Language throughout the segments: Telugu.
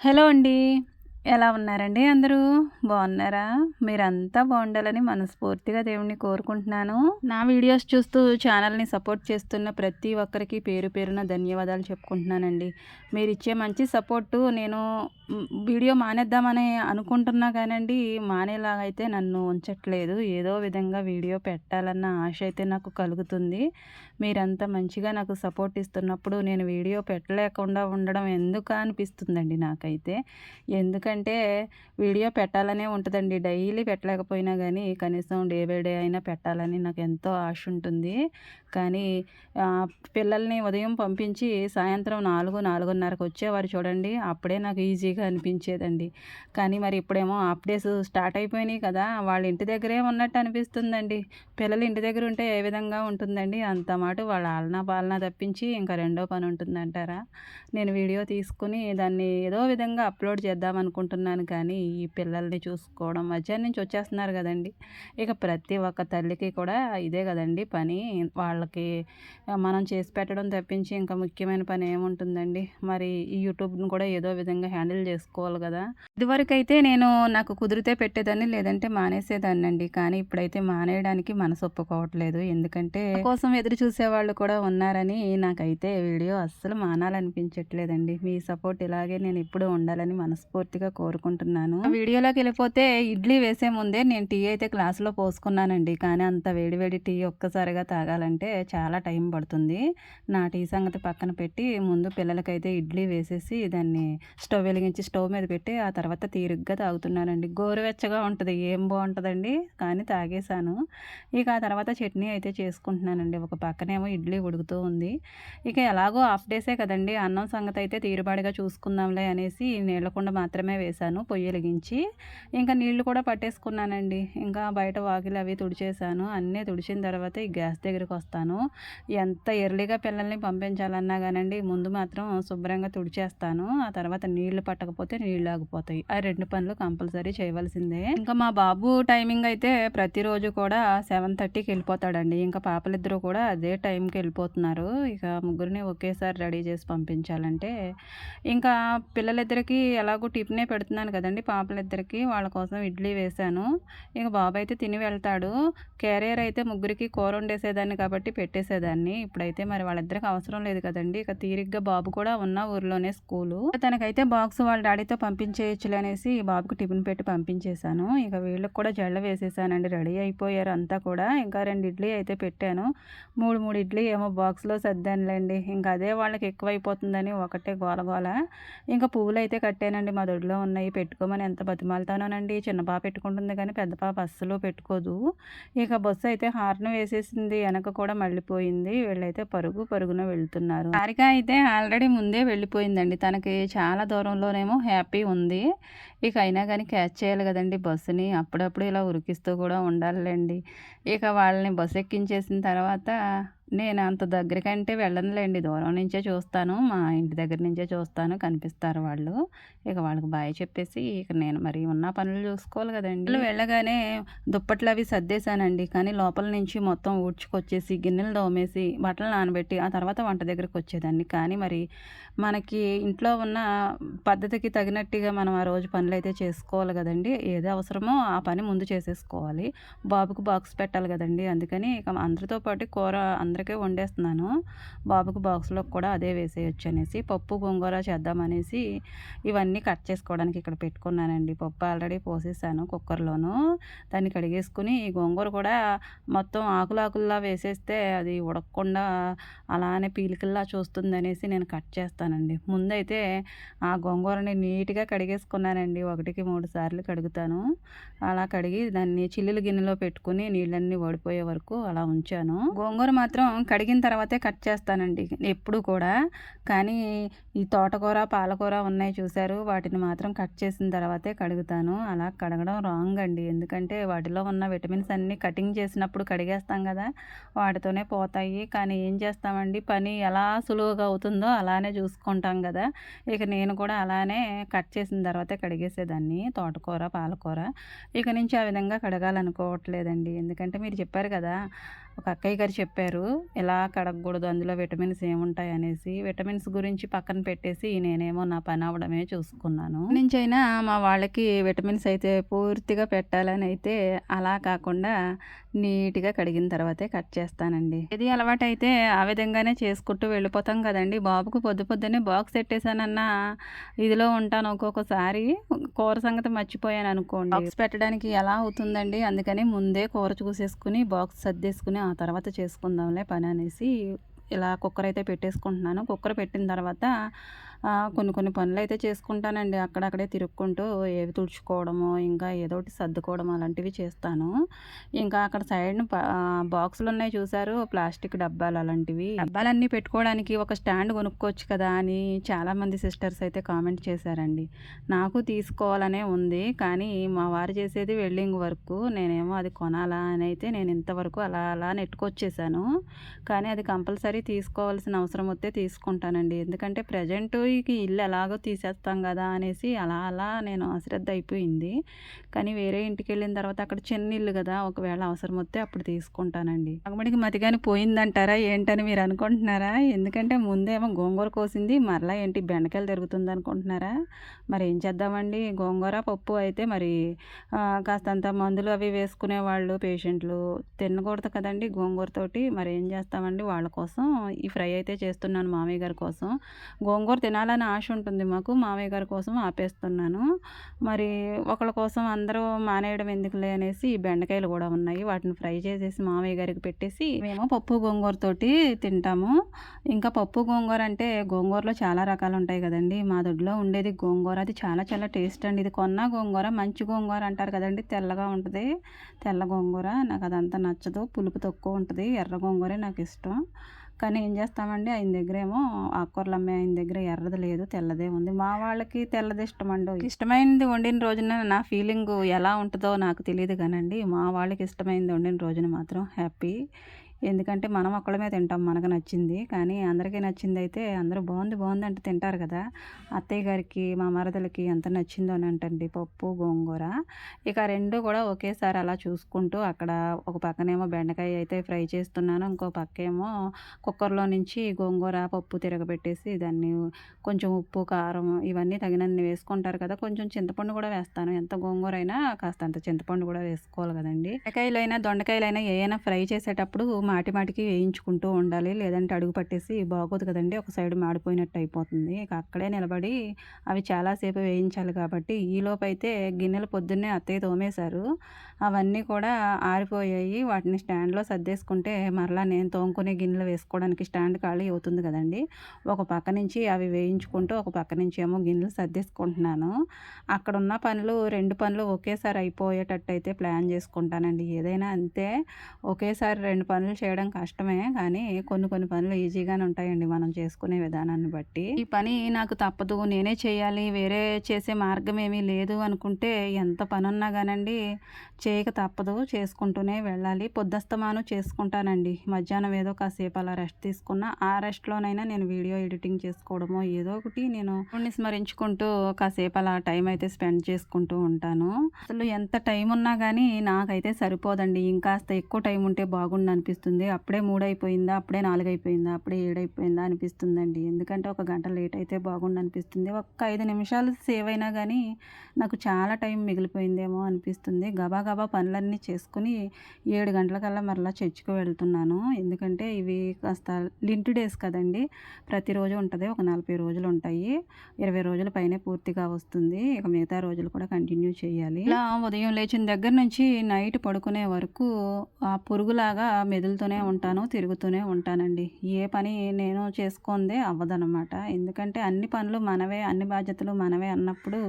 హలో అండి. ఎలా ఉన్నారండి అందరూ? బాగున్నారా? మీరంతా బాగుండాలని మనస్ఫూర్తిగా దేవుడిని కోరుకుంటున్నాను. నా వీడియోస్ చూస్తూ ఛానల్‌ని సపోర్ట్ చేస్తున్న ప్రతి ఒక్కరికి పేరు పేరున ధన్యవాదాలు చెప్పుకుంటున్నానండి. మీరిచ్చే మంచి సపోర్టు నేను వీడియో మానేద్దామని అనుకుంటున్నా కానండి, మానేలాగా అయితే నన్ను ఉంచట్లేదు. ఏదో విధంగా వీడియో పెట్టాలన్న ఆశ అయితే నాకు కలుగుతుంది. మీరంతా మంచిగా నాకు సపోర్ట్ ఇస్తున్నప్పుడు నేను వీడియో పెట్టలేకుండా ఉండడం ఎందుకా అనిపిస్తుందండి నాకైతే. ఎందుకంటే వీడియో పెట్టాలనే ఉంటదండి. డైలీ పెట్టలేకపోయినా గానీ, కనీసం డే బై డే అయినా పెట్టాలని నాకెంతో ఆశ ఉంటుంది. కానీ పిల్లల్ని ఉదయం పంపించి సాయంత్రం 4, 4:30కి వచ్చేవారు చూడండి. అప్పుడే నాకు ఈజీగా అనిపించేదండి. కానీ మరి ఇప్పుడేమో హాఫ్ డేస్ స్టార్ట్ అయిపోయినాయి కదా! వాళ్ళ ఇంటి దగ్గరే ఉన్నట్టు అనిపిస్తుందండి. పిల్లలు ఇంటి దగ్గర ఉంటే ఏ విధంగా ఉంటుందండి? అంత మాట వాళ్ళ ఆలనా పాలనా తప్పించి ఇంకా రెండో పని ఉంటుందంటారా? నేను వీడియో తీసుకొని దాన్ని ఏదో విధంగా అప్లోడ్ చేద్దామనుకుంటున్నాను కానీ, ఈ పిల్లల్ని చూసుకోవడం మధ్యాహ్నం నుంచి వచ్చేస్తున్నారు గదండీ! ఇక ప్రతి ఒక్క తల్లికి కూడా ఇదే గదండీ పని. వాళ్ళకి మనం చేసి పెట్టడం తప్పించి ఇంకా ముఖ్యమైన పని ఏముంటుందండి? మరి ఈ యూట్యూబ్‌ని కూడా ఏదో విధంగా హ్యాండిల్ జేసుకోవాలి గదా! ఇదివరకైతే నాకు కుదిరితే పెట్టేదాన్ని, లేదంటే మానేసేదాన్నండి. కానీ ఇప్పుడైతే మానేయడానికి మనసు ఒప్పుకోవట్లేదు. ఎందుకంటే నా కోసం ఎదురు చూసేవాళ్ళు కూడా ఉన్నారని నాకైతే వీడియో అస్సలు మానాలనిపించట్లేదండి. మీ సపోర్ట్ ఇలాగే నేనెప్పుడూ ఉండాలని మనస్ఫూర్తిగా కోరుకుంటున్నాను. వీడియోలోకెళ్ళిపోతే ఇడ్లీ వేసే ముందే నేను టీ అయితే గ్లాస్‌లో పోసుకున్నానండి. కానీ అంత వేడి వేడి టీ ఒక్కసారిగా తాగాలంటే చాలా టైం పడుతుంది. నా టీ సంగతి పక్కన పెట్టి ముందు పిల్లలకైతే ఇడ్లీ వేసేసి దాన్ని స్టవ్ వెలిగించి స్టవ్ మీద పెట్టి ఆ తర్వాత తీరిగ్గా తాగుతున్నానండి. గోరువెచ్చగా ఉంటది. ఏం బావుంటదండి. కానీ తాగేసాను. ఇక ఆ తర్వాత చట్నీ అయితే చేసుకుంటున్నానండి. ఒక పక్కనేమో ఇడ్లీ ఉడుకుతూ ఉంది. ఇక ఎలాగో హాఫ్ డేసే కదండీ! అన్నం సంగతయితే తీరుబడిగా చూసుకుందాంలే అనేసి నీళ్ళ కుండ మాత్రమే వేశాను పొయ్యి ఎలిగించి. ఇంకా నీళ్లు కూడా పట్టేసుకున్నానండి. ఇంకా బయట వాకిలి అవి తుడిచేశాను. అన్నీ తుడిచిన తర్వాత ఈ గ్యాస్ దగ్గరికొస్తాను. ఎంత ఎర్లీగా పిల్లల్ని పంపించాలన్నా గానండి, ముందు మాత్రం శుభ్రంగా తుడిచేస్తాను. ఆ తర్వాత నీళ్లు పట్టకపోతే నీళ్లు ఆగిపోతాయి. ఆ 2 పనులు కంపల్సరీ చేయవలసిందే. ఇంకా మా బాబు టైమింగ్ అయితే ప్రతిరోజు కూడా 7:30కి వెళ్ళిపోతాడండి. ఇంకా పాపలిద్దరూ కూడా అదే టైంకి వెళ్ళిపోతున్నారు. ఇక ముగ్గురిని ఒకేసారి రెడీ చేసి పంపించాలంటే, ఇంకా పిల్లలిద్దరికీ ఎలాగో టిఫినే పెడుతున్నాను కదండీ పాపలిద్దరికీ. వాళ్ళ కోసం ఇడ్లీ వేశాను. ఇక బాబైతే తిని వెళ్తాడు. క్యారియర్ అయితే ముగ్గురికి కూర వండేసేదాన్ని కాబట్టి పెట్టేసేదాన్ని. ఇప్పుడైతే మరి వాళ్ళిద్దరికి అవసరం లేదు కదండీ! ఇక తీరిగ్గా బాబు కూడా ఉన్న ఊర్లోనే స్కూలు. తనకైతే బాక్స్ వాళ్ళ డాడీతో పంపించేయచ్చులే అనేసి బాబుకి టిఫిన్ పెట్టి పంపించేశాను. ఇక వీళ్ళకి కూడా జడ వేసేసానండి. రెడీ అయిపోయారు అంతా కూడా. ఇంకా 2 ఇడ్లీ అయితే పెట్టాను. 3 ఇడ్లీ ఏమో బాక్స్‌లో సర్దానులెండి. ఇంక అదే వాళ్ళకి ఎక్కువైపోతుందని ఒకటే గోల గోల. ఇంకా పువ్వులైతే కట్టానండి. మా దొడ్లో ఉన్నాయి. పెట్టుకోమని ఎంత బతిమాలుతానోనండి. చిన్న పాప పెట్టుకుంటుంది కానీ పెద్ద పాప అస్సలు పెట్టుకోదు. ఇక బస్సు అయితే హార్న్ వేసేసింది. ఎనక కూడా మళ్ళిపోయింది. వీళ్ళైతే పరుగు పరుగున వెళ్తున్నారు. హారిక అయితే ఆల్రెడీ ముందే వెళ్ళిపోయిందండి. తనకి చాలా దూరంలోనేమో హ్యాపీ ఉంది. ఇక అయినా గానీ క్యాచ్ చేయాలి గదండీ బస్సుని. అప్పుడప్పుడు ఇలా ఉరికిస్తూ కూడా ఉండాలిలెండి. ఇక వాళ్ళని బస్సు ఎక్కించేసిన తర్వాత నేను అంత దగ్గరికంటే వెళ్ళనులెండి. దూరం నుంచే చూస్తాను. మా ఇంటి దగ్గర నుంచే చూస్తాను. కనిపిస్తారు వాళ్ళు. ఇక వాళ్ళకి బాయ్ చెప్పేసి ఇక నేను మరి ఉన్న పనులు చూసుకోవాలి గదండీ! వెళ్ళగానే దుప్పట్లవి సర్దేశానండి. కానీ లోపల నుంచి మొత్తం ఊడ్చుకొచ్చేసి, గిన్నెలు తోమేసి, బట్టలు నానబెట్టి, ఆ తర్వాత వంట దగ్గరకొచ్చేదాన్ని. కానీ మరి మనకి ఇంట్లో ఉన్న పద్ధతికి తగినట్టుగా మనం ఆ రోజు పనులైతే చేసుకోవాలి గదండీ! ఏది అవసరమో ఆ పని ముందు చేసేసుకోవాలి. బాబుకి బాక్స్ పెట్టాలి గదండీ! అందుకని ఇక అందరితో పాటు కూర అందరికీ వండేస్తున్నాను. బాబుకి బాక్స్‌లోకి కూడా అదే వేసేయొచ్చనేసి, పప్పు గోంగూర చేద్దామనేసి ఇవన్నీ కట్ చేసుకోవడానికి ఇక్కడ పెట్టుకున్నానండి. పప్పు ఆల్రెడీ పోసేసాను కుక్కర్‌లోను. దాన్ని కడిగేసుకొని, ఈ గోంగూర కూడా మొత్తం ఆకుల్లా వేసేస్తే అది ఉడకకుండా అలానే పీలికల్లా చూస్తుందనేసి నేను కట్ చేస్తానండి. ముందైతే ఆ గోంగూరని నీట్‌గా కడిగేసుకున్నానండి. 1కి 3 సార్లు కడుగుతాను. అలా కడిగి దాన్ని చిల్లులు గిన్నెలో పెట్టుకొని నీళ్ళన్నీ ఓడిపోయే వరకు అలా ఉంచాను. గోంగూర మాత్రం కడిగిన తర్వాతే కట్ చేస్తానండి ఎప్పుడు కూడా. కానీ ఈ తోటకూర, పాలకూర ఉన్నాయి చూసారు, వాటిని మాత్రం కట్ చేసిన తర్వాతే కడుగుతాను. అలా కడగడం రాంగ్ అండి. ఎందుకంటే వాటిలో ఉన్న విటమిన్స్ అన్నీ కటింగ్ చేసినప్పుడు కడిగేస్తాం కదా! వాటితోనే పోతాయి. కానీ ఏం చేస్తామండి, పని ఎలా సులువుగా అవుతుందో అలానే చూసుకుంటాం కదా! ఇక నేను కూడా అలానే కట్ చేసిన తర్వాతే కడిగేసేదాన్ని తోటకూర, పాలకూర. ఇక నుంచి ఆ విధంగా కడగాలనుకోవట్లేదండి. ఎందుకంటే మీరు చెప్పారు కదా! ఒక అక్కయ్య గారు చెప్పారు, ఎలా కడగకూడదు, అందులో విటమిన్స్ ఏముంటాయి అనేసి. విటమిన్స్ గురించి పక్కన పెట్టేసి నేనేమో నా పని అవ్వడమే చూసుకున్నాను. నుంచైనా మా వాళ్ళకి విటమిన్స్ అయితే పూర్తిగా పెట్టాలని అయితే అలా కాకుండా నీట్‌గా కడిగిన తర్వాతే కట్ చేస్తానండి. ఏది అలవాటైతే ఆ విధంగానే చేసుకుంటూ వెళ్ళిపోతాం కదండీ! బాబుకు పొద్దున్నే బాక్స్ ఎట్టేసానన్న ఇదిలో ఉంటాను. ఒక్కొక్కసారి కూర సంగతి మర్చిపోయాననుకోండి, బాక్స్ పెట్టడానికి ఎలా అవుతుందండి. అందుకని ముందే కూర చూసేసుకొని బాక్స్ సర్దేసుకొని ఆ తర్వాత చేసుకుందాంలే పని అనేసి ఇలా కుక్కర్ అయితే పెట్టేసుకుంటున్నాను. కుక్కర్ పెట్టిన తర్వాత కొన్ని పనులైతే చేసుకుంటానండి. అక్కడక్కడే తిరుక్కుంటూ ఏవి తుడుచుకోవడమో, ఇంకా ఏదో ఒకటి సర్దుకోవడం అలాంటివి చేస్తాను. ఇంకా అక్కడ సైడ్‌న బాక్సులున్నాయి చూసారు, ప్లాస్టిక్ డబ్బాలు అలాంటివి. డబ్బాలన్నీ పెట్టుకోవడానికి ఒక స్టాండ్ కొనుక్కోవచ్చు కదా అని చాలామంది సిస్టర్స్ అయితే కామెంట్ చేశారండి. నాకు తీసుకోవాలనే ఉంది. కానీ మా వారు చేసేది వెల్డింగ్ వర్కు. నేనేమో అది కొనాలా అని అయితే నేను ఇంతవరకు అలా నెట్టుకొచ్చేసాను. కానీ అది కంపల్సరీ తీసుకోవాల్సిన అవసరం వస్తే తీసుకుంటానండి. ఎందుకంటే ప్రెజెంట్ ఇక ఇల్లు ఎలాగో తీసేస్తాం కదా అనేసి అలా నేను అశ్రద్ధ అయిపోయింది. కానీ వేరే ఇంటికెళ్ళిన తర్వాత అక్కడ చిన్న ఇల్లు కదా, ఒకవేళ అవసరం వస్తే అప్పుడు తీసుకుంటానండి. మగమడికి మతిగాని పోయిందంటారా ఏంటని మీరు అనుకుంటున్నారా? ఎందుకంటే ముందేమో గోంగూర కోసింది, మరలా ఏంటి బెండకాయలు తిరుగుతుంది అనుకుంటున్నారా? మరి ఏం చేద్దామండి, గోంగూర పప్పు అయితే మరి కాస్తంత మందులు అవి వేసుకునేవాళ్ళు పేషెంట్లు తినకూడదు కదండి గోంగూరతోటి. మరి ఏం చేస్తామండి, వాళ్ళ కోసం ఈ ఫ్రై అయితే చేస్తున్నాను మామయ్య గారి కోసం. గోంగూర తినాలని ఆశ ఉంటుంది మాకు, మామయ్య గారి కోసం ఆపేస్తున్నాను. మరి ఒకళ్ళ కోసం అందరూ మానేయడం ఎందుకులే అనేసి ఈ బెండకాయలు కూడా ఉన్నాయి, వాటిని ఫ్రై చేసేసి మామయ్య గారికి పెట్టేసి మేము పప్పు గోంగూరతోటి తింటాము. ఇంకా పప్పు గోంగూర అంటే గోంగూరలో చాలా రకాలు ఉంటాయి కదండి. మా దొడ్లో ఉండేది గోంగూర, అది చాలా టేస్ట్ అండి. ఇది కొన్న గోంగూర మంచి గోంగూర అంటారు కదండి, తెల్లగా ఉంటుంది. తెల్ల గోంగూర నాకు అదంతా నచ్చదు, పులుపు తక్కువ ఉంటుంది. ఎర్ర గోంగూరే నాకు ఇష్టం. కానీ ఏం చేస్తామండి, ఆయన దగ్గరేమో ఆకుకూరలు అమ్మే ఆయన దగ్గర ఎర్రది లేదు, తెల్లదే ఉంది. మా వాళ్ళకి తెల్లది ఇష్టమండి. ఇష్టమైనది వండిన రోజున నా ఫీలింగు ఎలా ఉంటుందో నాకు తెలియదు కానండి, మా వాళ్ళకి ఇష్టమైనది వండిన రోజున మాత్రం హ్యాపీ. ఎందుకంటే మనం ఒక్కళ్ళమే తింటాం మనకు నచ్చింది. కానీ అందరికీ నచ్చిందయితే అందరూ బాగుంది అంటే తింటారు కదా. అత్తయ్య గారికి, మా మరదలకి ఎంత నచ్చిందో అని అంటండి పప్పు, గోంగూర. ఇక 2 కూడా ఒకేసారి అలా చూసుకుంటూ అక్కడ ఒక పక్కనేమో బెండకాయ అయితే ఫ్రై చేస్తున్నాను. ఇంకో పక్కేమో కుక్కర్‌లో నుంచి గోంగూర పప్పు తిరగబెట్టేసి దాన్ని కొంచెం ఉప్పు, కారం ఇవన్నీ తగినన్ని వేసుకుంటారు కదా. కొంచెం చింతపండు కూడా వేస్తాను. ఎంత గోంగూర అయినా కాస్తంత చింతపండు కూడా వేసుకోవాలి కదండీ. బెండకాయలైనా, దొండకాయలైనా ఏయైనా ఫ్రై చేసేటప్పుడు మాటికి వేయించుకుంటూ ఉండాలి. లేదంటే అడుగు పట్టేసి బాగోదు కదండీ, ఒక సైడ్ మాడిపోయినట్టు అయిపోతుంది. ఇక అక్కడే నిలబడి అవి చాలాసేపు వేయించాలి కాబట్టి ఈలోపైతే గిన్నెలు పొద్దున్నే అత్తయ్య తోమేశారు. అవన్నీ కూడా ఆరిపోయాయి. వాటిని స్టాండ్‌లో సర్దేసుకుంటే మరలా నేను తోముకునే గిన్నెలు వేసుకోవడానికి స్టాండ్ ఖాళీ అవుతుంది కదండీ. ఒక పక్క నుంచి అవి వేయించుకుంటూ, ఒక పక్క నుంచి ఏమో గిన్నెలు సర్దేసుకుంటున్నాను. అక్కడున్న పనులు 2 పనులు ఒకేసారి అయిపోయేటట్టయితే ప్లాన్ చేసుకుంటానండి. ఏదైనా అంతే, ఒకేసారి 2 పనులు చేయడం కష్టమే. కానీ కొన్ని పనులు ఈజీగానే ఉంటాయండి మనం చేసుకునే విధానాన్ని బట్టి. ఈ పని నాకు తప్పదు, నేనే చేయాలి, వేరే చేసే మార్గం ఏమీ లేదు అనుకుంటే ఎంత పనున్నా గానండి చేయక తప్పదు, చేసుకుంటూనే వెళ్ళాలి. పొద్దస్తమాను చేసుకుంటానండి. మధ్యాహ్నం ఏదో కాసేపు అలా రెస్ట్ తీసుకున్న, ఆ రెస్ట్‌లోనైనా నేను వీడియో ఎడిటింగ్ చేసుకోవడమో ఏదో ఒకటి నేను దేవుడిని స్మరించుకుంటూ కాసేపు అలా టైం అయితే స్పెండ్ చేసుకుంటూ ఉంటాను. అసలు ఎంత టైం ఉన్నా గానీ నాకైతే సరిపోదండి. ఇంకాస్త ఎక్కువ టైం ఉంటే బాగుండు అనిపిస్తుంది. అప్పుడే 3 అయిపోయిందా, అప్పుడే 4 అయిపోయిందా, అప్పుడే 7 అయిపోయిందా అనిపిస్తుందండి. ఎందుకంటే ఒక గంట లేట్ అయితే బాగుండు అనిపిస్తుంది. ఒక్క 5 నిమిషాలు సేవ్ అయినా గానీ నాకు చాలా టైం మిగిలిపోయిందేమో అనిపిస్తుంది. గబా పనులన్నీ చేసుకొని 7 గంటలకల్లా మరలా చర్చికి వెళ్తున్నాను. ఎందుకంటే ఇవి కాస్త లింట్ డేస్ కదండీ. ప్రతిరోజు ఉంటది. ఒక 40 రోజులు ఉంటాయి. 20 రోజుల పైనే పూర్తిగా వస్తుంది. ఇక మిగతా రోజులు కూడా కంటిన్యూ చేయాలి. ఇలా ఉదయం లేచిన దగ్గర నుంచి నైట్ పడుకునే వరకు ఆ పురుగులాగా మెదులుతూనే ఉంటాను, తిరుగుతూనే ఉంటానండి. ఏ పని నేను చేసుకుందే అవ్వదనమాట. ఎందుకంటే అన్ని పనులు మనవే, అన్ని బాధ్యతలు మనవే అన్నప్పుడు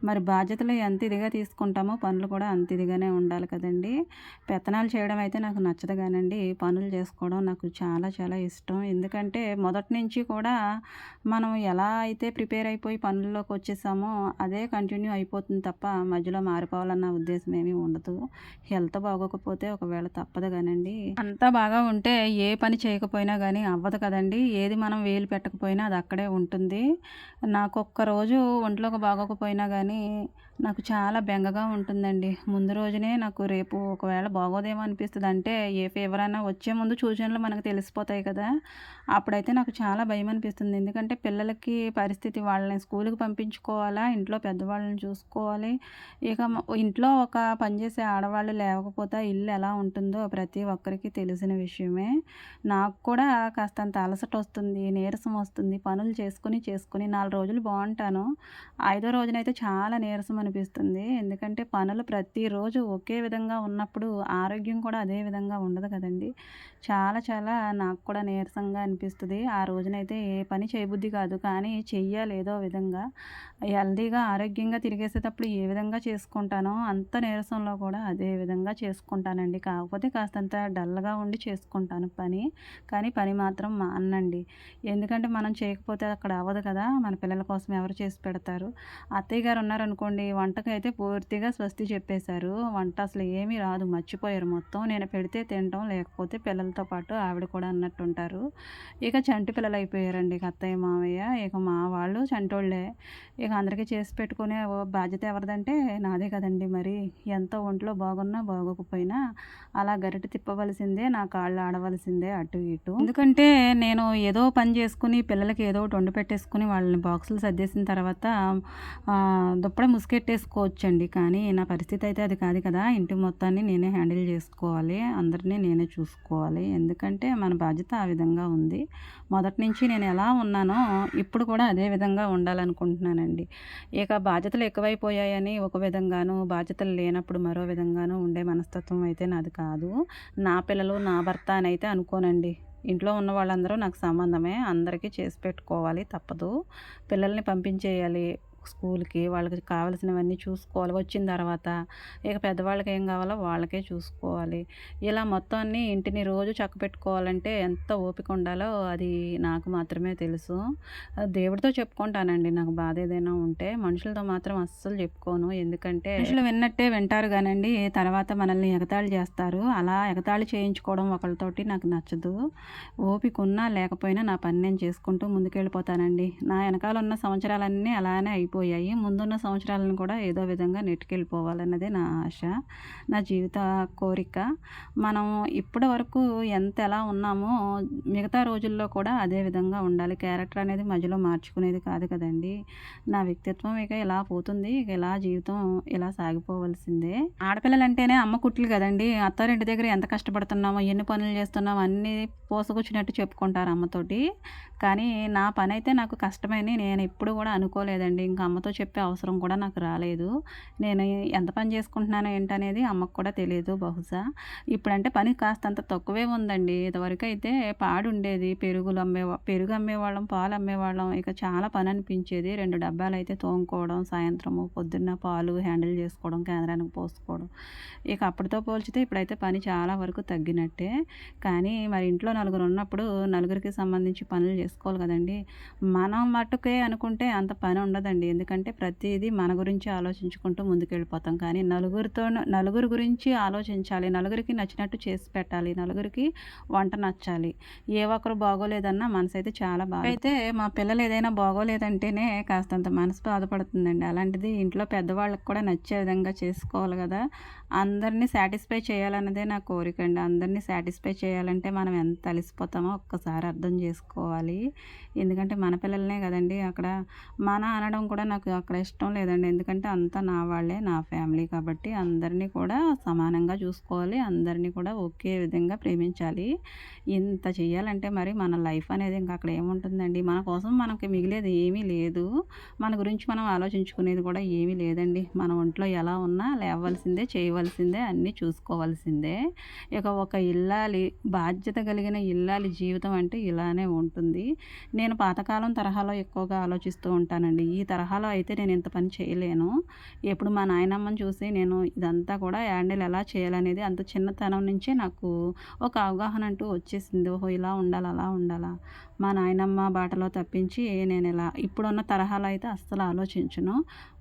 మరి బాధ్యతలు ఎంత ఇదిగా తీసుకుంటామో పనులు కూడా అంత ఇదిగానే ఉండాలి కదండీ. పెత్తనాలు చేయడం అయితే నాకు నచ్చదు కానండి, పనులు చేసుకోవడం నాకు చాలా ఇష్టం. ఎందుకంటే మొదటి నుంచి కూడా మనం ఎలా అయితే ప్రిపేర్ అయిపోయి పనుల్లోకి వచ్చేసామో అదే కంటిన్యూ అయిపోతుంది తప్ప మధ్యలో మారిపోవాలన్న ఉద్దేశం ఏమీ ఉండదు. హెల్త్ బాగోకపోతే ఒకవేళ తప్పదు కానండి, అంతా బాగా ఉంటే ఏ పని చేయకపోయినా కానీ అవ్వదు కదండి. ఏది మనం వేలు పెట్టకపోయినా అది అక్కడే ఉంటుంది. నాకు ఒక్కరోజు ఒంట్లోకి బాగోకపోయినా కానీ కానీ నాకు చాలా బెంగగా ఉంటుందండి. ముందు రోజునే నాకు రేపు ఒకవేళ బాగోదేమో అనిపిస్తది. అంటే ఏ ఫీవర్ అయినా వచ్చే ముందు సూచనలు మనకు తెలిసిపోతాయి కదా! అప్పుడైతే నాకు చాలా భయమనిపిస్తుంది. ఎందుకంటే పిల్లలకి పరిస్థితి వాళ్ళని స్కూలుకి పంపించుకోవాలా, ఇంట్లో పెద్దవాళ్ళని చూసుకోవాలి. ఇక ఇంట్లో ఒక పనిచేసే ఆడవాళ్ళు లేకపోతే ఇల్లు ఎలా ఉంటుందో ప్రతి ఒక్కరికి తెలిసిన విషయమే. నాకు కూడా కాస్తంత అలసటొస్తుంది, నీరసం వస్తుంది. పనులు చేసుకొని 4 రోజులు బావుంటాను. ఐదో రోజునైతే చాలా నీరసం అనిపిస్తుంది. ఎందుకంటే పనులు ప్రతిరోజు ఒకే విధంగా ఉన్నప్పుడు ఆరోగ్యం కూడా అదే విధంగా ఉండదు కదండీ! చాలా నాకు కూడా నీరసంగా అనిపిస్తది. ఆ రోజునైతే ఏ పని చేయబుద్ధి కాదు. కానీ చెయ్యాలి ఏదో విధంగా. హెల్తీగా, ఆరోగ్యంగా తిరిగేసేటప్పుడు ఏ విధంగా చేసుకుంటానో అంత నీరసంలో కూడా అదే విధంగా చేసుకుంటానండి. కాకపోతే కాస్తంత డల్‌గా ఉండి చేసుకుంటాను పని. కానీ పని మాత్రం మాననండి. ఎందుకంటే మనం చేయకపోతే అక్కడ అవ్వదు కదా! మన పిల్లల కోసం ఎవరు చేసి పెడతారు? అత్తయ్య గారు ఉన్నారనుకోండి, వంటకైతే పూర్తిగా స్వస్తి చెప్పేశారు. వంట అసలు ఏమీ రాదు, మర్చిపోయారు మొత్తం. నేను పెడితే తినటం, లేకపోతే పిల్లలతో పాటు ఆవిడ కూడా అన్నట్టుంటారు. ఇక చంటి పిల్లలయిపోయారండి ఇక అత్తయ్య, మావయ్య. ఇక మా వాళ్ళు చంటోళ్ళే. ఇక అందరికీ చేసి పెట్టుకునే బాధ్యత ఎవరిదంటే నాదే కదండీ మరి. ఎంత ఒంట్లో బాగున్నా, బాగోకపోయినా అలా గరిటె తిప్పవలసిందే, నా కాళ్ళు ఆడవలసిందే అటు ఇటు. ఎందుకంటే నేను ఏదో పని చేసుకుని, పిల్లలకి ఏదో ఒకటి వండి పెట్టేసుకుని, వాళ్ళని బాక్సులు సర్దేసిన తర్వాత దుప్పటి ముసుగెట్టేసుకోవచ్చండి. కానీ నా పరిస్థితి అయితే అది కాదు కదా! ఇంటి మొత్తాన్ని నేనే హ్యాండిల్ చేసుకోవాలి. అందరిని నేనే చూసుకోవాలి. ఎందుకంటే మన బాధ్యత ఆ విధంగా ఉంది. మొదటి నుంచి నేను ఎలా ఉన్నానో ఇప్పుడు కూడా అదే విధంగా ఉండాలనుకుంటున్నానండి. ఇక బాధ్యతలు ఎక్కువైపోయాయని ఒక విధంగాను, బాధ్యతలు లేనప్పుడు మరో విధంగాను ఉండే మనస్తత్వం అయితే నాది కాదు. నా పిల్లలు, నా భర్త అనైతే అనుకోనండి. ఇంట్లో ఉన్న వాళ్ళందరూ నాకు సంబంధమే. అందరికీ చేసి పెట్టుకోవాలి తప్పదు. పిల్లల్ని పంపించేయాలి స్కూల్‌కి. వాళ్ళకి కావాల్సినవన్నీ చూసుకోవాలి. వచ్చిన తర్వాత ఇక పెద్దవాళ్ళకి ఏం కావాలో వాళ్ళకే చూసుకోవాలి. ఇలా మొత్తం అన్నీ ఇంటిని రోజు చక్కబెట్టుకోవాలంటే ఎంత ఓపిక ఉండాలో అది నాకు మాత్రమే తెలుసు. దేవుడితో చెప్పుకుంటానండి నాకు బాధ ఏదైనా ఉంటే. మనుషులతో మాత్రం అస్సలు చెప్పుకోను. ఎందుకంటే మనుషులు విన్నట్టే వింటారు గానండి, తర్వాత మనల్ని ఎగతాళి చేస్తారు. అలా ఎగతాళి చేయించుకోవడం ఒకళ్ళతోటి నాకు నచ్చదు. ఓపిక ఉన్నా లేకపోయినా నా పని నేను చేసుకుంటూ ముందుకెళ్ళిపోతానండి. నా వెనకాల ఉన్న సంవత్సరాలన్నీ అలానే అయిపోయాయి. ముందున్న సంవత్సరాలను కూడా ఏదో విధంగా నెట్టుకెళ్ళిపోవాలన్నదే నా ఆశ. నా జీవిత కోరిక. మనం ఇప్పటి వరకు ఎలా ఉన్నామో మిగతా రోజుల్లో కూడా అదే విధంగా ఉండాలి. క్యారెక్టర్ అనేది మధ్యలో మార్చుకునేది కాదు కదండీ! నా వ్యక్తిత్వం ఇక ఇలా పోతుంది. ఇక ఇలా జీవితం ఇలా సాగిపోవలసిందే. ఆడపిల్లలంటేనే అమ్మ కుట్లు కదండీ! అత్తారింటి దగ్గర ఎంత కష్టపడుతున్నామో, ఎన్ని పనులు చేస్తున్నామో అన్నీ పోసగుచ్చినట్టు చెప్పుకుంటారు అమ్మతోటి. కానీ నా పనైతే నాకు కష్టమని నేను ఎప్పుడు కూడా అనుకోలేదండి. ఇంక అమ్మతో చెప్పే అవసరం కూడా నాకు రాలేదు. నేను ఎంత పని చేసుకుంటున్నానో ఏంటనేది అమ్మకు కూడా తెలీదు బహుశా. ఇప్పుడంటే పని కాస్తంత తక్కువే ఉందండి. ఇదివరకైతే పాడుండేది. పెరుగు అమ్మేవాళ్ళం, పాలు అమ్మేవాళ్ళం. ఇక చాలా పని అనిపించేది. 2 డబ్బాలైతే తోముకోవడం, సాయంత్రము, పొద్దున్న పాలు హ్యాండిల్ చేసుకోవడం, కేంద్రానికి పోసుకోవడం. ఇక అప్పటితో పోల్చితే ఇప్పుడైతే పని చాలా వరకు తగ్గినట్టే. కానీ మరి ఇంట్లో నలుగురున్నప్పుడు నలుగురికి సంబంధించి పనులు చేసుకోవాలి కదండీ! మనం మట్టుకే అనుకుంటే అంత పని ఉండదండి. ఎందుకంటే ప్రతీదీ మన గురించి ఆలోచించుకుంటూ ముందుకెళ్ళిపోతాం. కానీ నలుగురు గురించి ఆలోచించాలి. నలుగురికి నచ్చినట్టు చేసి పెట్టాలి. నలుగురికి వంట నచ్చాలి. ఏ ఒక్కరు బాగోలేదన్నా మనసైతే చాలా బాధ. అయితే మా పిల్లలు ఏదైనా బాగోలేదంటేనే కాస్తంత మనసు బాధపడుతుందండి. అలాంటిది ఇంట్లో పెద్దవాళ్ళకి కూడా నచ్చే విధంగా చేసుకోవాలి గదా! అందరిని సాటిస్ఫై చేయాలన్నదే నా కోరికండి. అందరిని సాటిస్ఫై చేయాలంటే మనం ఎంత అలిసిపోతామో ఒక్కసారి అర్థం చేసుకోవాలి. ఎందుకంటే మన పిల్లలనే కదండీ అక్కడ మన అనడం కూడా నాకు అక్కడ ఇష్టం లేదండి. ఎందుకంటే అంతా నా వాళ్ళే, నా ఫ్యామిలీ కాబట్టి అందరినీ కూడా సమానంగా చూసుకోవాలి. అందరినీ కూడా ఒకే విధంగా ప్రేమించాలి. ఇంత చేయాలంటే మరి మన లైఫ్ అనేది ఇంక అక్కడ ఏముంటుందండి? మన కోసం మనకి మిగిలేది ఏమీ లేదు. మన గురించి మనం ఆలోచించుకునేది కూడా ఏమీ లేదండి. మన ఒంట్లో ఎలా ఉన్నా లేవవలసిందే, చేయవలసిందే, అన్నీ చూసుకోవాల్సిందే. ఇక ఒక ఇల్లాలి, బాధ్యత కలిగిన ఇల్లాలి జీవితం అంటే ఇలానే ఉంటుంది. నేను పాతకాలం తరహాలో ఎక్కువగా ఆలోచిస్తూ ఉంటానండి. ఈ తరహాలో అయితే నేను ఇంత పని చేయలేను. ఎప్పుడు మా నాయనమ్మని చూసి నేను ఇదంతా కూడా హ్యాండిల్ ఎలా చేయాలనేది అంత చిన్నతనం నుంచే నాకు ఒక అవగాహన అంటూ వచ్చేసింది. ఓహో! ఇలా ఉండాలా, అలా ఉండాలా. మా నాయనమ్మ బాటలో తప్పించి నేను ఇలా ఇప్పుడున్న తరహాలో అయితే అస్సలు ఆలోచించను.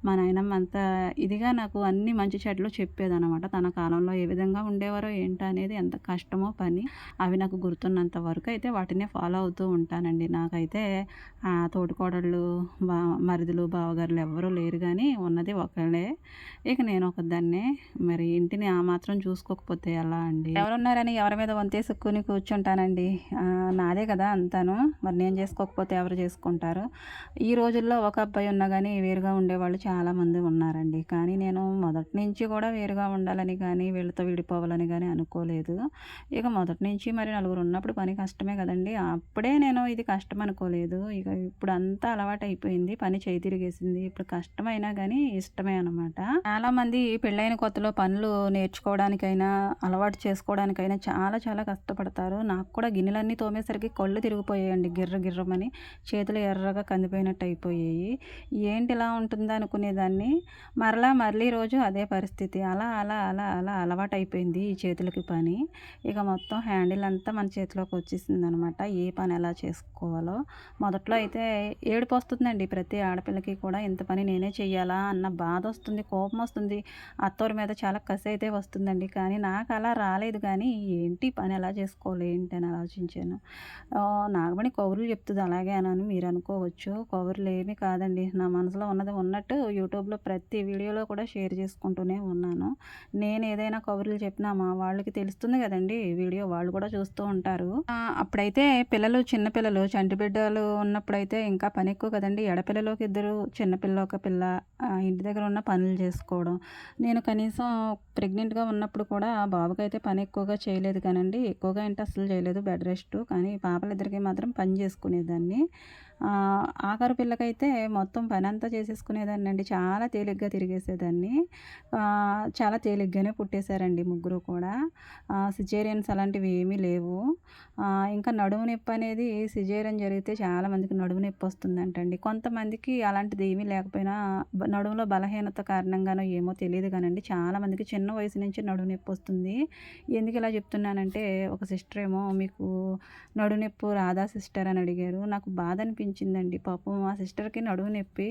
మా నాయనమ్మ అంత ఇదిగా నాకు అన్ని మంచి చెడులు చెప్పేదనమాట. తన కాలంలో ఏ విధంగా ఉండేవారో ఏంటో అనేది ఎంత కష్టమో పని. అవి నాకు గుర్తున్నంత వరకు అయితే వాటినే ఫాలో అవుతూ ఉంటానండి. నాకైతే తోటికోడళ్ళు, మరుదులు, బావగారులు ఎవ్వరూ లేరు కానీ ఉన్నది ఒకళ్ళే. ఇక నేను ఒకదాన్నే. మరి ఇంటిని ఆ మాత్రం చూసుకోకపోతే ఎలా అండి? ఎవరున్నారని ఎవరి మీద వంతేసుకుని కూర్చుంటానండి. నాదే కదా అంతాను. మరి నేను చేసుకోకపోతే ఎవరు చేసుకుంటారు? ఈ రోజుల్లో ఒక అబ్బాయి ఉన్నా కానీ వేరుగా ఉండేవాళ్ళు చాలామంది ఉన్నారండి. కానీ నేను మొదటి నుంచి కూడా వేరుగా ఉండాలని కానీ వీళ్ళతో విడిపోవాలని కానీ అనుకోలేదు. ఇక మొదటి నుంచి మరి నలుగురు ఉన్నప్పుడు పని కష్టమే కదండి. అప్పుడే నేను ఇది కష్టం అనుకోలేదు. ఇక ఇప్పుడు అంతా అలవాటైపోయింది. పని చేయి తిరిగేసింది. ఇప్పుడు కష్టమైనా కానీ ఇష్టమే అనమాట. చాలామంది పెళ్ళైన కొత్తలో పనులు నేర్చుకోవడానికైనా అలవాటు చేసుకోవడానికైనా చాలా చాలా కష్టపడతారు. నాకు కూడా గిన్నెలన్నీ తోమేసరికి కళ్ళు తిరిగిపోయాయండి గిర్ర గిర్రమని. చేతులు ఎర్రగా కందిపోయినట్టు అయిపోయాయి. ఏంటి ఇలా ఉంటుందా అనుకునేదాన్ని. మళ్ళీ రోజు అదే పరిస్థితి. అలా అలా అలా అలా అలవాటైపోయింది ఈ చేతులకి పని. ఇక మొత్తం హ్యాండిల్ అంతా మన చేతిలోకి వచ్చేసిందనమాట. ఏ పని ఎలా చేసుకోవాలో. మొదట్లో అయితే ఏడుపు వస్తుందండి ప్రతి ఆడపిల్లకి కూడా. ఇంత పని నేనే చెయ్యాలా అన్న బాధ వస్తుంది, కోపం వస్తుంది. అత్తోరి మీద చాలా కసి అయితే వస్తుందండి. కానీ నాకు అలా రాలేదు. కానీ ఏంటి పని ఎలా చేసుకోవాలి ఏంటి అని ఆలోచించాను. నాగమణి కబుర్లు చెప్తుంది అలాగే అని మీరు అనుకోవచ్చు. కబుర్లు ఏమీ కాదండి. నా మనసులో ఉన్నది ఉన్నట్టు యూట్యూబ్లో ప్రతి వీడియోలో కూడా షేర్ చేసుకుంటూనే ఉన్నాను. నేను ఏదైనా కబుర్లు చెప్పినా మా వాళ్ళకి తెలుస్తుంది కదండి వీడియో, వాళ్ళు కూడా చూస్తూ ఉంటారు. అప్పుడైతే పిల్లలు చిన్నపిల్లలు చంటి బిడ్డలు ఉన్నప్పుడైతే ఇంకా పని ఎక్కువ కదండి. ఎడపిల్లలోకి ఇద్దరు, చిన్నపిల్ల ఒక పిల్ల, ఇంటి దగ్గర ఉన్న పనులు చేసుకోవడం. నేను కనీసం ప్రెగ్నెంట్గా ఉన్నప్పుడు కూడా బాబుకైతే పని ఎక్కువగా చేయలేదు కానండి. ఎక్కువగా అంటే అసలు చేయలేదు, బెడ్ రెస్ట్. కానీ పాపలిద్దరికి మాత్రం పని చేసుకునేదాన్ని. ఆఖరి పిల్లకైతే మొత్తం పని అంతా చేసేసుకునేదాన్ని అండి. చాలా తేలిగ్గా తిరిగేసేదాన్ని. చాలా తేలిగ్గానే పుట్టేశారండి ముగ్గురు కూడా. సిజేరియన్స్ అలాంటివి ఏమీ లేవు. ఇంకా నడుము నొప్పి అనేది సిజేరియన్ జరిగితే చాలామందికి నడుము నొప్పి వస్తుందంటండి. కొంతమందికి అలాంటిది ఏమీ లేకపోయినా నడుములో బలహీనత కారణంగానో ఏమో తెలియదు కానండి చాలామందికి చిన్న వయసు నుంచి నడుము నొప్పి వస్తుంది. ఎందుకు ఇలా చెప్తున్నానంటే ఒక సిస్టర్ ఏమో మీకు నడుము నొప్పి రాదా సిస్టర్ అని అడిగారు. నాకు బాధ అనిపించిందండి. పాపం ఆ సిస్టర్కి నడుము నొప్పి.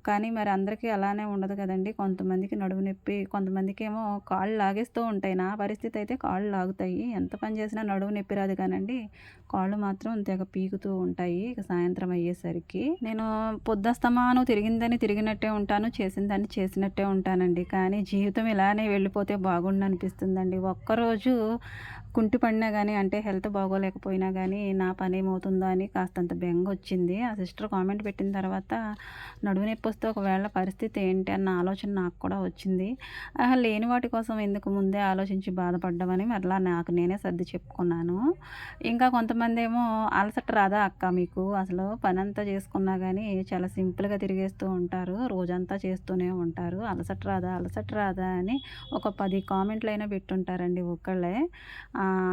కానీ మరి అందరికీ అలానే ఉండదు కదండి. కొంతమందికి నడుము నొప్పి, కొంతమందికేమో కాళ్ళు లాగేస్తూ ఉంటాయి. నా పరిస్థితి అయితే కాళ్ళు లాగుతాయి. ఎంత పని చేసినా నడుము నొప్పి రాదు కానండి, కాళ్ళు మాత్రం తెగ పీకుతూ ఉంటాయి. ఇక సాయంత్రం అయ్యేసరికి నేను పొద్దస్తమాను తిరిగిందని తిరిగినట్టే ఉంటాను, చేసిందని చేసినట్టే ఉంటానండి. కానీ జీవితం ఇలానే వెళ్ళిపోతే బాగుండు అనిపిస్తుందండి. ఒక్కరోజు కుంటి పడినా కానీ, అంటే హెల్త్ బాగోలేకపోయినా కానీ నా పని ఏమవుతుందో అని కాస్తంత బెంగ వచ్చింది. ఆ సిస్టర్ కామెంట్ పెట్టిన తర్వాత నడుము నొప్పి వస్తే ఒకవేళ పరిస్థితి ఏంటి అన్న ఆలోచన నాకు కూడా వచ్చింది. లేని వాటి కోసం ఎందుకు ముందే ఆలోచించి బాధపడ్డామని మరలా నాకు నేనే సర్ది చెప్పుకున్నాను. ఇంకా కొంతమంది ఏమో అలసట రాదా అక్క మీకు, అసలు పని అంతా చేసుకున్నా కానీ చాలా సింపుల్గా తిరిగేస్తూ ఉంటారు, రోజంతా చేస్తూనే ఉంటారు, అలసట రాదా అలసట రాదా అని ఒక 10 కామెంట్లు అయినా పెట్టుంటారండి ఒక్కళ్ళే.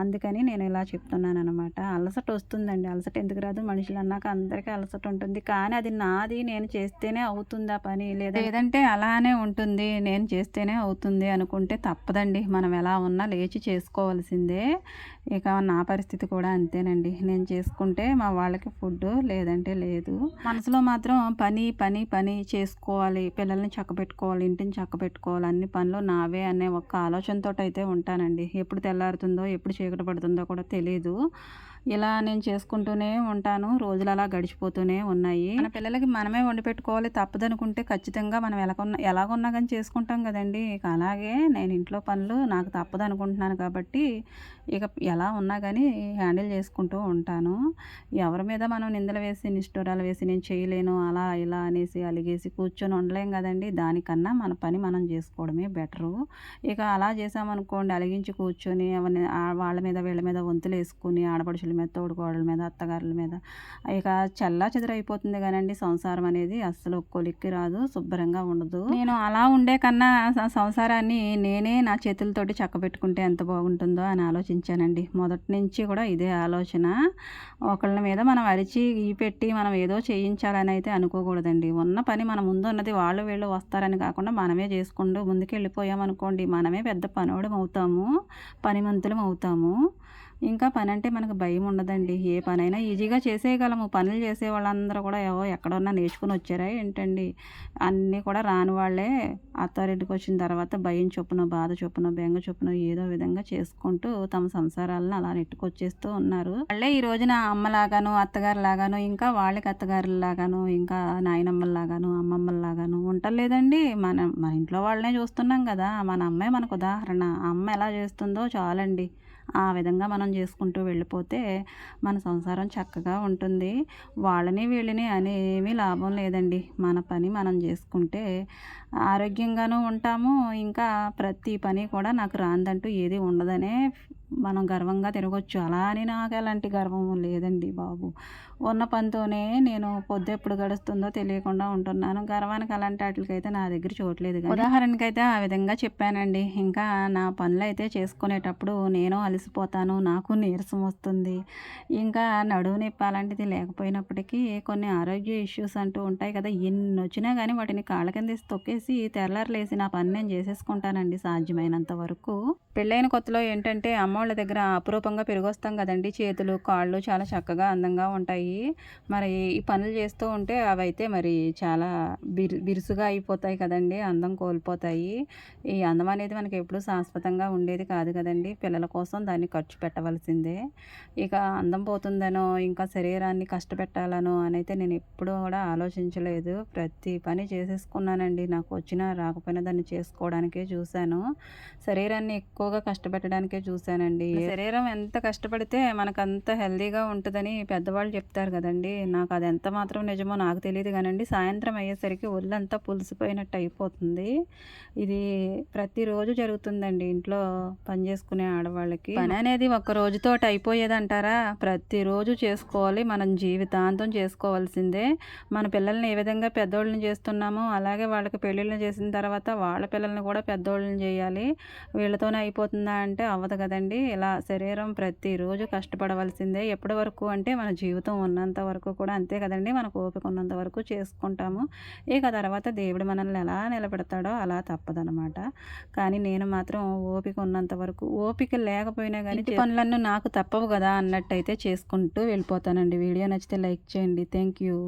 అందుకని నేను ఇలా చెప్తున్నాను అనమాట. అలసట వస్తుందండి. అలసట ఎందుకు రాదు? మనుషులు అన్నాక అందరికీ అలసట ఉంటుంది. కానీ అది నాది, నేను చేస్తేనే అవుతుంది ఆ పని, లేదంటే అలానే ఉంటుంది నేను చేస్తేనే అవుతుంది అనుకుంటే తప్పదండి. మనం ఎలా ఉన్నా లేచి చేసుకోవాల్సిందే. ఇక నా పరిస్థితి కూడా అంతేనండి. నేను చేసుకుంటే మా వాళ్ళకి ఫుడ్, లేదంటే లేదు. మనసులో మాత్రం పని పని పని చేసుకోవాలి, పిల్లల్ని చక్కబెట్టుకోవాలి, ఇంటిని చక్కబెట్టుకోవాలి, అన్ని పనులు నావే అనే ఒక్క ఆలోచనతో అయితే ఉంటానండి. ఎప్పుడు తెల్లారుతుందో ఎప్పుడు చీకటి పడుతుందో కూడా తెలీదు. ఇలా నేను చేసుకుంటూనే ఉంటాను. రోజులు అలా గడిచిపోతూనే ఉన్నాయి. మన పిల్లలకి మనమే వండి పెట్టుకోవాలి, తప్పదనుకుంటే ఖచ్చితంగా మనం ఎలాగున్నా కానీ చేసుకుంటాం కదండి. ఇక అలాగే నేను ఇంట్లో పనులు నాకు తప్పదు అనుకుంటున్నాను కాబట్టి ఇక ఎలా ఉన్నా కానీ హ్యాండిల్ చేసుకుంటూ ఉంటాను. ఎవరి మీద మనం నిందలు వేసి నిష్ఠూరాలు వేసి నేను చేయలేను అలా ఇలా అనేసి అలిగేసి కూర్చొని ఉండలేం కదండి. దానికన్నా మన పని మనం చేసుకోవడమే బెటరు. ఇక అలా చేసామనుకోండి, అలిగించి కూర్చొని వాళ్ళ మీద వీళ్ళ మీద వంతులు వేసుకుని ఆడపడుచుల మీద, తోడుకోడల మీద, అత్తగారుల మీద ఇక చల్లా చెదరైపోతుంది కానండి సంసారం అనేది అస్సలు కొలిక్కి రాదు, శుభ్రంగా ఉండదు. నేను అలా ఉండే కన్నా సంసారాన్ని నేనే నా చేతులతోటి చక్కబెట్టుకుంటే ఎంత బాగుంటుందో అని ఆలోచించానండి. మొదటి నుంచి కూడా ఇదే ఆలోచన. ఒకళ్ళ మీద మనం అరిచి ఈ పెట్టి మనం ఏదో చేయించాలని అయితే అనుకోకూడదండి. ఉన్న పని మన ముందు ఉన్నది వాళ్ళు వీళ్ళు వస్తారని కాకుండా మనమే చేసుకుంటూ ముందుకు వెళ్ళిపోయామనుకోండి, మనమే పెద్ద పనోడం అవుతాము, పనిమంతులం అవుతాము. ఇంకా పని అంటే మనకు భయం ఉండదండి. ఏ పనైనా ఈజీగా చేసేయగలము. పనులు చేసే వాళ్ళందరూ కూడా ఎక్కడన్నా నేర్చుకొని వచ్చారా ఏంటండి? అన్నీ కూడా రాని వాళ్ళే అత్తారింటికి వచ్చిన తర్వాత భయం చొప్పున, బాధ చొప్పున, బెంగ చొప్పున ఏదో విధంగా చేసుకుంటూ తమ సంసారాలను అలా నెట్టుకొచ్చేస్తూ ఉన్నారు. వాళ్ళే ఈ రోజున అమ్మలాగాను, అత్తగారులాగాను, ఇంకా వాళ్ళకి అత్తగారులాగాను, ఇంకా నాయనమ్మల్లాగాను, అమ్మమ్మల్లాగాను ఉండలేదండి. మన ఇంట్లో వాళ్ళనే చూస్తున్నాం కదా! మన అమ్మే మనకు ఉదాహరణ. అమ్మ ఎలా చేస్తుందో చాలండి. ఆ విధంగా మనం చేసుకుంటూ వెళ్ళిపోతే మన సంసారం చక్కగా ఉంటుంది. వాళ్ళని వీళ్ళని అని ఏమీ లాభం లేదండి. మన పని మనం చేసుకుంటే ఆరోగ్యంగాను ఉంటాము. ఇంకా ప్రతి పని కూడా నాకు రానిదంటూ ఏది ఉండదనే మనం గర్వంగా తిరగొచ్చు. అలా అని నాకు ఎలాంటి గర్వం లేదండి బాబు. ఉన్న పనితోనే నేను పొద్దెప్పుడు గడుస్తుందో తెలియకుండా ఉంటున్నాను. గర్వానికి అలాంటి ఆటిలకైతే నా దగ్గర చోట్లేదు. ఉదాహరణకైతే ఆ విధంగా చెప్పానండి. ఇంకా నా పనులైతే చేసుకునేటప్పుడు నేను అలసిపోతాను. నాకు నీరసం వస్తుంది. ఇంకా నడుము నొప్పి అలాంటిది లేకపోయినప్పటికీ కొన్ని ఆరోగ్య ఇష్యూస్ అంటూ ఉంటాయి కదా! ఎన్నొచ్చినా గానీ వాటిని కాళ్ళ కిందేసి తొక్కేసి తెల్లారి లేసి నా పని నేను చేసేసుకుంటానండి సాధ్యమైనంత వరకు. పెళ్ళైన కొత్తలో ఏంటంటే అమ్మోళ్ళ దగ్గర అపురూపంగా పెరిగొస్తాం కదండీ! చేతులు, కాళ్ళు చాలా చక్కగా అందంగా ఉంటాయి. మరి ఈ పనులు చేస్తూ ఉంటే అవైతే మరి చాలా బిరుసుగా అయిపోతాయి కదండీ! అందం కోల్పోతాయి. ఈ అందం అనేది మనకి ఎప్పుడూ శాశ్వతంగా ఉండేది కాదు కదండీ! పిల్లల కోసం దాన్ని ఖర్చు పెట్టవలసిందే. ఇక అందం పోతుందనో, ఇంకా శరీరాన్ని కష్టపెట్టాలనో అనైతే నేను ఎప్పుడూ కూడా ఆలోచించలేదు. ప్రతి పని చేసేసుకున్నానండి. నాకు వచ్చినా రాకపోయినా దాన్ని చేసుకోవడానికే చూశాను. శరీరాన్ని ఎక్కువగా కష్టపెట్టడానికే చూశానండి. శరీరం ఎంత కష్టపడితే మనకంత హెల్తీగా ఉంటుందని పెద్దవాళ్ళు చెప్తారు కదండీ! నాకు అది ఎంత మాత్రం నిజమో నాకు తెలీదు గానండి. సాయంత్రం అయ్యేసరికి ఒళ్ళంతా పులిసిపోయినట్టు అయిపోతుంది. ఇది ప్రతిరోజు జరుగుతుందండి ఇంట్లో పని చేసుకునే ఆడవాళ్ళకి. పని అనేది ఒక్క రోజుతోటి అయిపోయేదంటారా? ప్రతిరోజు చేసుకోవాలి. మనం జీవితాంతం చేసుకోవాల్సిందే. మన పిల్లల్ని ఏ విధంగా పెద్దోళ్ళని చేస్తున్నామో అలాగే వాళ్ళకి పెళ్ళిళ్ళు చేసిన తర్వాత వాళ్ళ పిల్లల్ని కూడా పెద్దోళ్ళని చేయాలి. వీళ్ళతోనే అయిపోతుందా అంటే అవ్వదు కదండీ! ఇలా శరీరం ప్రతిరోజు కష్టపడవలసిందే. ఎప్పటి వరకు అంటే మన జీవితం ఉన్నంత వరకు కూడా అంతే కదండీ! మనకు ఓపిక ఉన్నంత వరకు చేసుకుంటాము. ఇక తర్వాత దేవుడు మనల్ని ఎలా నిలబెడతాడో అలా తప్పదనమాట. కానీ నేను మాత్రం ఓపిక ఉన్నంత వరకు, ఓపిక లేకపోయినా గానీ పనులన్నీ నాకు తప్పవు గదా అన్నట్టయితే చేసుకుంటూ వెళ్ళిపోతానండి. వీడియో నచ్చితే లైక్ చేయండి. Thank you.